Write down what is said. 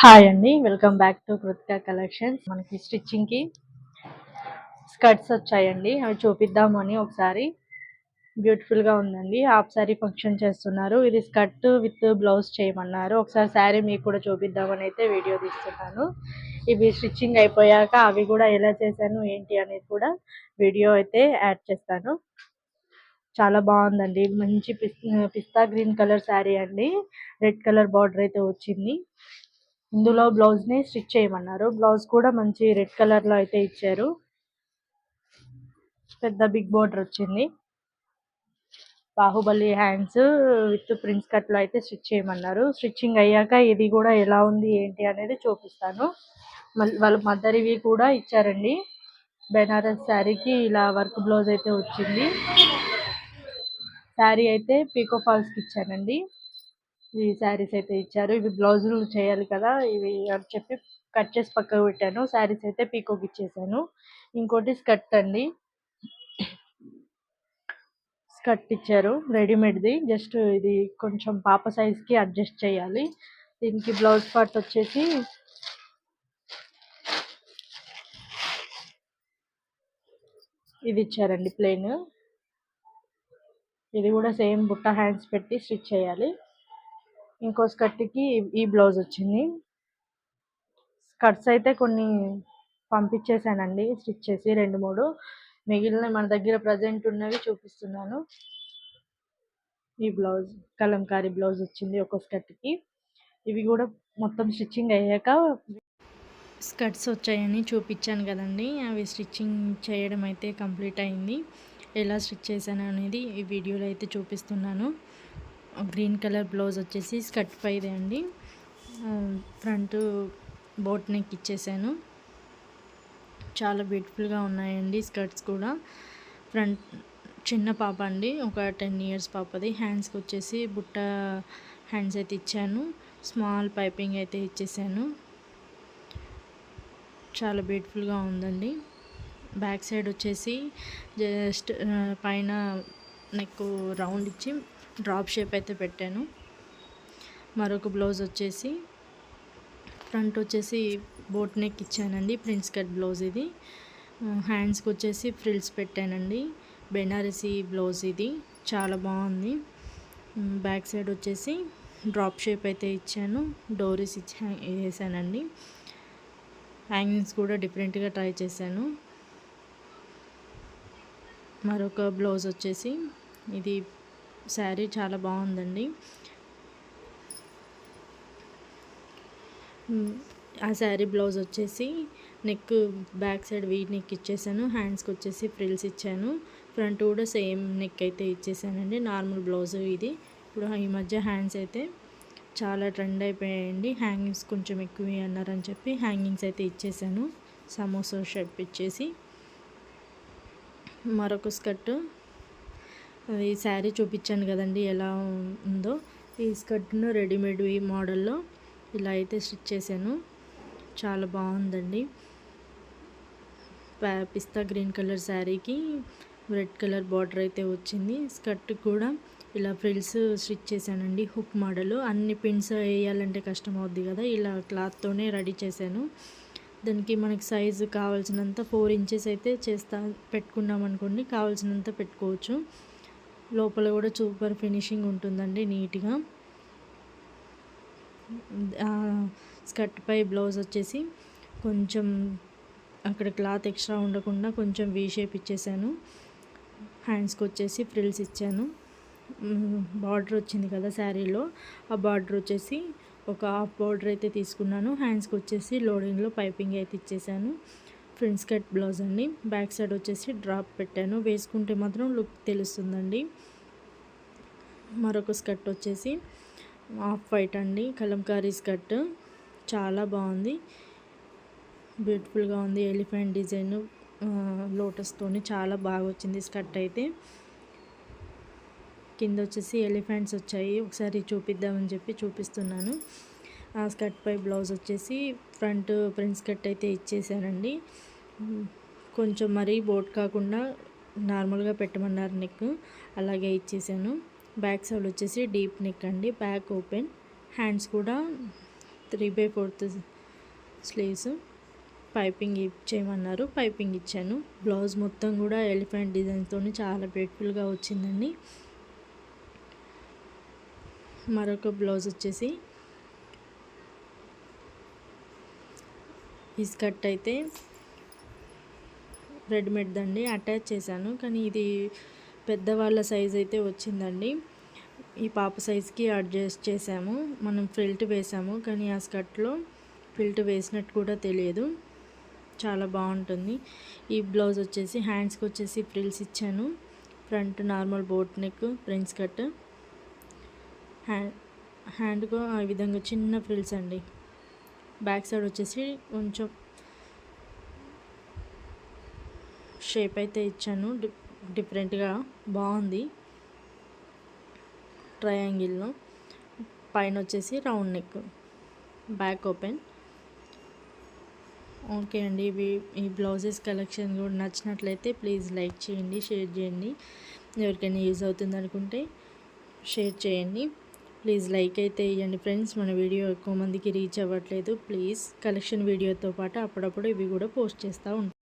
Hi అండి. Welcome back to Kritika collections. మనకి స్టిచ్చింగ్‌కి స్కర్ట్స్ వచ్చాయండి. అవి చూపిద్దామని ఒకసారి. బ్యూటిఫుల్‌గా ఉందండి. హాఫ్ సారీ ఫంక్షన్ చేస్తున్నారు. ఇది స్కర్ట్ విత్ బ్లౌజ్ చేయమన్నారు. ఒకసారి సారీ మీకు కూడా చూపిద్దామని అయితే వీడియో తీస్తున్నాను. ఇవి స్టిచ్చింగ్ అయిపోయాక అవి కూడా ఎలా చేశాను ఏంటి అనేది కూడా వీడియో అయితే యాడ్ చేస్తాను. చాలా బాగుందండి. మంచి పిస్తా గ్రీన్ కలర్ సారీ అండి. రెడ్ కలర్ బార్డర్ అయితే వచ్చింది. ఇందులో బ్లౌజ్ని స్టిచ్ చేయమన్నారు. బ్లౌజ్ కూడా మంచి రెడ్ కలర్లో అయితే ఇచ్చారు. పెద్ద బిగ్ బోర్డర్ వచ్చింది. బాహుబలి హ్యాండ్స్ విత్ ప్రిన్స్ కట్లో అయితే స్టిచ్ చేయమన్నారు. స్టిచ్చింగ్ అయ్యాక ఇది కూడా ఎలా ఉంది ఏంటి అనేది చూపిస్తాను. వాళ్ళ మదర్ ఇవి కూడా ఇచ్చారండి. బెనారస్ శారీకి ఇలా వర్క్ బ్లౌజ్ అయితే వచ్చింది. శారీ అయితే పీకో ఫాల్స్కి ఇచ్చానండి. ఈ శారీస్ అయితే ఇచ్చారు. ఇవి బ్లౌజులు చేయాలి కదా, ఇవి అని చెప్పి కట్ చేసి పక్కకు పెట్టాను. శారీస్ అయితే పీకోకి ఇచ్చేసాను. ఇంకోటి స్కర్ట్ అండి. స్కర్ట్ ఇచ్చారు రెడీమేడ్ది. జస్ట్ ఇది కొంచెం పాప సైజ్కి అడ్జస్ట్ చేయాలి. దీనికి బ్లౌజ్ పార్ట్ వచ్చేసి ఇది ఇచ్చారండి ప్లెయిన్. ఇది కూడా సేమ్ బుట్ట హ్యాండ్స్ పెట్టి స్టిచ్ చేయాలి. ఇంకో స్కర్ట్కి ఈ బ్లౌజ్ వచ్చింది. స్కర్ట్స్ అయితే కొన్ని పంపించేసానండి స్టిచ్ చేసి 2-3. మిగిలిన మన దగ్గర ప్రజెంట్ ఉన్నవి చూపిస్తున్నాను. ఈ బ్లౌజ్ కలంకారీ బ్లౌజ్ వచ్చింది ఒక స్కర్ట్కి. ఇవి కూడా మొత్తం స్టిచ్చింగ్ అయ్యాక స్కర్ట్స్ వచ్చాయని చూపించాను కదండి, అవి స్టిచ్చింగ్ చేయడం అయితే కంప్లీట్ అయింది. ఎలా స్టిచ్ చేశాను అనేది ఈ వీడియోలో అయితే చూపిస్తున్నాను. గ్రీన్ కలర్ బ్లౌజ్ వచ్చేసి స్కర్ట్ పైదే అండి. ఫ్రంట్ బోట్ నెక్ ఇచ్చేసాను. చాలా బ్యూటిఫుల్గా ఉన్నాయండి స్కర్ట్స్ కూడా. ఫ్రంట్ చిన్న పాప అండి, ఒక 10 ఇయర్స్ పాపది. హ్యాండ్స్కి వచ్చేసి బుట్ట హ్యాండ్స్ అయితే ఇచ్చాను. స్మాల్ పైపింగ్ అయితే ఇచ్చేసాను. చాలా బ్యూటిఫుల్గా ఉందండి. బ్యాక్ సైడ్ వచ్చేసి జస్ట్ పైన నెక్ రౌండ్ ఇచ్చి డ్రాప్ షేప్ అయితే పెట్టాను. మరొక బ్లౌజ్ వచ్చేసి ఫ్రంట్ వచ్చేసి బోట్ నెక్ ఇచ్చానండి. ప్రిన్స్ కట్ బ్లౌజ్ ఇది. హ్యాండ్స్కి వచ్చేసి ఫ్రిల్స్ పెట్టానండి. బెనారసీ బ్లౌజ్ ఇది. చాలా బాగుంది. బ్యాక్ సైడ్ వచ్చేసి డ్రాప్ షేప్ అయితే ఇచ్చాను. డోరీస్ వేసానండి. హ్యాంగింగ్స్ కూడా డిఫరెంట్గా ట్రై చేశాను. మరొక బ్లౌజ్ వచ్చేసి ఇది. శారీ చాలా బాగుందండి. ఆ శారీ బ్లౌజ్ వచ్చేసి neck back side V neck ఇచ్చేసాను. హ్యాండ్స్కి వచ్చేసి ఫ్రిల్స్ ఇచ్చాను. ఫ్రంట్ కూడా సేమ్ నెక్ అయితే ఇచ్చేసానండి. నార్మల్ బ్లౌజ్ ఇది. ఇప్పుడు ఈ మధ్య హ్యాండ్స్ అయితే చాలా ట్రెండ్ అయిపోయాయండి. హ్యాంగింగ్స్ కొంచెం ఎక్కువ అన్నారని చెప్పి హ్యాంగింగ్స్ అయితే ఇచ్చేసాను. సమోసా షేప్ ఇచ్చేసి. మరొక స్కర్ట్, ఈ శారీ చూపించాను కదండి ఎలా ఉందో. ఈ స్కర్ట్ను రెడీమేడ్ ఈ మోడల్లో ఇలా అయితే స్టిచ్ చేశాను. చాలా బాగుందండి. పిస్తా గ్రీన్ కలర్ శారీకి రెడ్ కలర్ బార్డర్ అయితే వచ్చింది. స్కర్ట్ కూడా ఇలా ఫ్రిల్స్ స్టిచ్ చేశానండి. Hook model. అన్ని పిన్స్ వేయాలంటే కష్టం అవుద్ది కదా, ఇలా క్లాత్తోనే రెడీ చేశాను. దానికి మనకి సైజు కావాల్సినంత 4 ఇంచెస్ అయితే పెట్టుకున్నాం అనుకోండి, కావాల్సినంత పెట్టుకోవచ్చు. లోపల కూడా సూపర్ ఫినిషింగ్ ఉంటుందండి నీట్గా. స్కర్ట్ పై బ్లౌజ్ వచ్చేసి కొంచెం అక్కడ క్లాత్ ఎక్స్ట్రా ఉండకుండా కొంచెం వీ షేప్ ఇచ్చేసాను. హ్యాండ్స్కి వచ్చేసి ఫ్రిల్స్ ఇచ్చాను. బార్డర్ వచ్చింది కదా శారీలో, ఆ బార్డర్ వచ్చేసి ఒక హాఫ్ బార్డర్ అయితే తీసుకున్నాను. హ్యాండ్స్కి వచ్చేసి లోడింగ్లో పైపింగ్ అయితే ఇచ్చేసాను. ఫ్రంట్ స్కర్ట్ బ్లౌజ్ అండి. బ్యాక్ సైడ్ వచ్చేసి డ్రాప్ పెట్టాను. వేసుకుంటే మాత్రం లుక్ తెలుస్తుందండి. మరొక స్కర్ట్ వచ్చేసి ఆఫ్ వైట్ అండి, కలంకారీ స్కర్ట్. చాలా బాగుంది, బ్యూటిఫుల్గా ఉంది. ఎలిఫెంట్ డిజైన్ లోటస్తోని చాలా బాగా వచ్చింది స్కర్ట్ అయితే. కింద వచ్చేసి ఎలిఫెంట్స్ వచ్చాయి. ఒకసారి చూపిద్దామని చెప్పి చూపిస్తున్నాను. ఆ స్కర్ట్ పై బ్లౌజ్ వచ్చేసి ఫ్రంట్ ప్రిన్స్ కట్ అయితే ఇచ్చేసానండి. కొంచెం మరీ బోట్ కాకుండా నార్మల్గా పెట్టమన్నారు నెక్, అలాగే ఇచ్చేసాను. బ్యాక్ సైడ్ వచ్చేసి డీప్ నెక్ అండి, బ్యాక్ ఓపెన్. హ్యాండ్స్ కూడా 3/4 స్లీవ్స్. పైపింగ్ ఇచ్చేయమన్నారు, పైపింగ్ ఇచ్చాను. బ్లౌజ్ మొత్తం కూడా ఎలిఫెంట్ డిజైన్తో చాలా బ్యూటిఫుల్గా వచ్చిందండి. మరొక బ్లౌజ్ వచ్చేసి ఈ స్కర్ట్ అయితే రెడీమేడ్ దండి, అటాచ్ చేశాను. కానీ ఇది పెద్దవాళ్ళ సైజ్ అయితే వచ్చిందండి. ఈ పాప సైజ్కి అడ్జస్ట్ చేసాము. మనం ఫ్రిల్ట్ వేసాము, కానీ ఆ స్కర్ట్లో ఫ్రిల్ట్ వేసినట్టు కూడా తెలియదు. చాలా బాగుంటుంది. ఈ బ్లౌజ్ వచ్చేసి హ్యాండ్స్కి వచ్చేసి ఫ్రిల్స్ ఇచ్చాను. Front normal boat neck prince cut, హ్యాండ్కు ఆ విధంగా చిన్న ఫ్రిల్స్ అండి. బ్యాక్ సైడ్ వచ్చేసి కొంచెం షేప్ అయితే ఇచ్చాను, డిఫరెంట్గా బాగుంది. ట్రయాంగిల్లో పైన వచ్చేసి round neck, back open. Okay అండి, ఈ బ్లౌజెస్ కలెక్షన్ కూడా నచ్చినట్లయితే ప్లీజ్ లైక్ చేయండి, షేర్ చేయండి. ఎవరికైనా యూజ్ అవుతుంది అనుకుంటే షేర్ చేయండి. ప్లీజ్ లైక్ అయితే ఇవ్వండి ఫ్రెండ్స్. మన వీడియో ఎక్కువ మందికి రీచ్ అవ్వట్లేదు. ప్లీజ్ కలెక్షన్ వీడియోతో పాటు అప్పుడప్పుడు ఇవి కూడా పోస్ట్ చేస్తూ ఉంటాను.